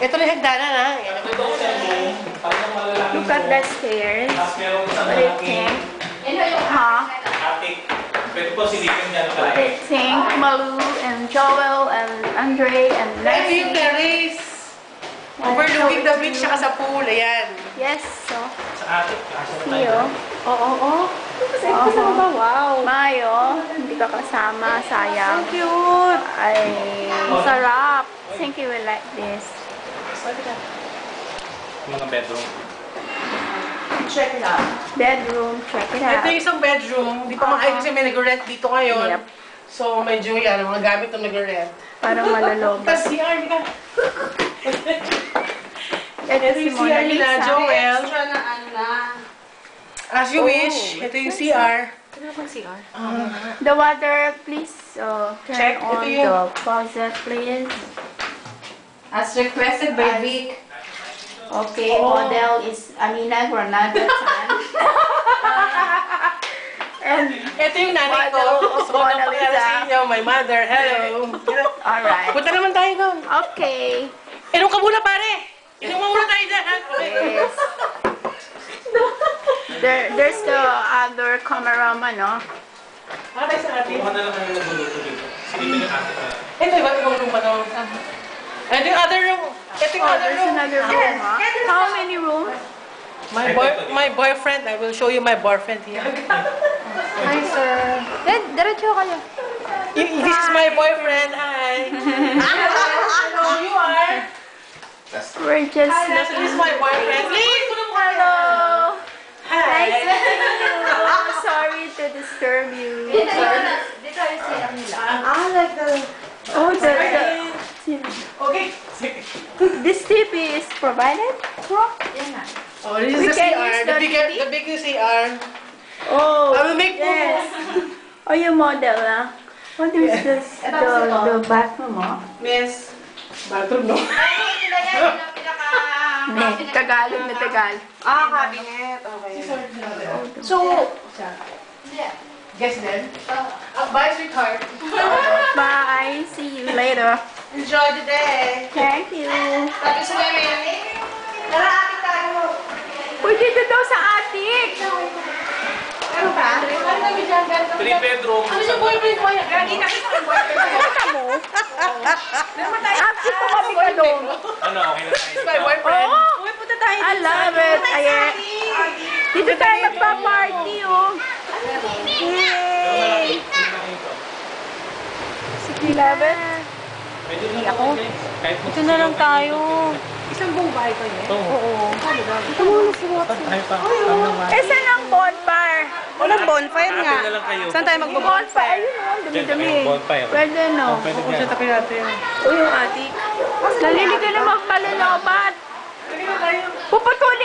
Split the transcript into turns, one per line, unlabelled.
Ito na yung hagdanan, ha?
Look at the stairs. What do you think? Huh?
Pwede po silipin dyan
What do you think? Malu and Joel and Andre and
Ito yung
Leslie.
terrace. Overlooking the beach, saka sa pool. Ayan.
Yes, so.
sa atik.
See you.
Oo. Kasi kasama ba? Wow.
Mayo, hindi ka kasama. Sayang.
Cute.
Ay, sarap. Think you will like this.
Mga bedroom.
Check it out.
Bedroom, check it out.
Ito yung isang bedroom. Di pa maayos kasi may nag-rent dito ngayon.
Yep.
So, medyo yan. Mga gamit na nag-rent.
Parang malalob.
Tapos CR, di ka?
Ito
Ito
si
yung
Mona
CR nila,
Lisa.
Joel.
na ano na.
As you wish. Ito yung CR.
Ano bang CR?
The water, please turn
Check.
on
Ito yung-
the faucet, please.
As requested by Vic.
Okay,
Oh.
model is Alina Granada Chan. And,
Ito yung nanay ko.
Model of
So,
Mona
napakilala
Lisa.
sa inyo. My mother. Hello.
alright.
Punta naman tayo doon.
Okay.
Inom ka muna, pare. Inom mo muna tayo dyan.
Yes. There's the other cameraman, no?
Atay sa atin.
Kuha na lang kami nagluluto dito. Silipin yung atik na.
Ito, iba't ibang room pa to. Ito yung other room. Ito yung
Oh,
other
there's
room.
another room, huh? How many rooms?
My boyfriend. I will show you my boyfriend here.
Hi, sir. Diretso kayo.
This is my boyfriend. Hi. Hello, you are.
We're just
This is my boyfriend. Please, put him
Hello.
Hi.
Nice meeting you. Sorry to disturb you.
Dito yung CR nila.
Like the...
Oh,
Okay.
this TV is provided?
Yan na.
Oh, this is
We
the
can
CR.
use
The
the
bigger,
TV?
the bigger CR.
Oh,
I will make
yes. Oh, yung model, ah. What is this? The bathroom, oh?
Miss. Bathroom, no?
Tagalog na Tagalog.
Cabinet. Okay.
So, guess then. Bye, sweetheart.
Bye. See you later.
Enjoy the day.
Thank you.
Sabi sa namin. Tara, ating tayo.
Uy, dito daw sa attic.
Ano ba? Ano kami dyan?
3 bedroom.
Ano yung boyfriend mo? Gagi na kita ng boyfriend mo.
Kita mo? Active pa kami ka doon.
Ano, okay na tayo.
My boyfriend.
Oh,
Uy, punta tayo.
I love it. Ayan. Dito tayo magpa-party, oh. Yay! Love it.
Pwede na ako. Kahit
Ito na lang tayo.
Isang buong bahay pa niya.
ito.
Ito muna si Watson.
Tayo pa.
Eh, saan ang bonfire?
Walang bonfire nga.
Ate na lang kayo.
Saan tayo
Bonfire,
magbo-bonfire?
ayun, oh.
Diyan
Dumi-dumi.
tayo, bonfire.
Pwede, no?
Pwede
Kung
yan.
siya tapin natin.
Uy, yung atik.
Nalilig ka na magpalalobat.
Sige na tayo.
Puputulin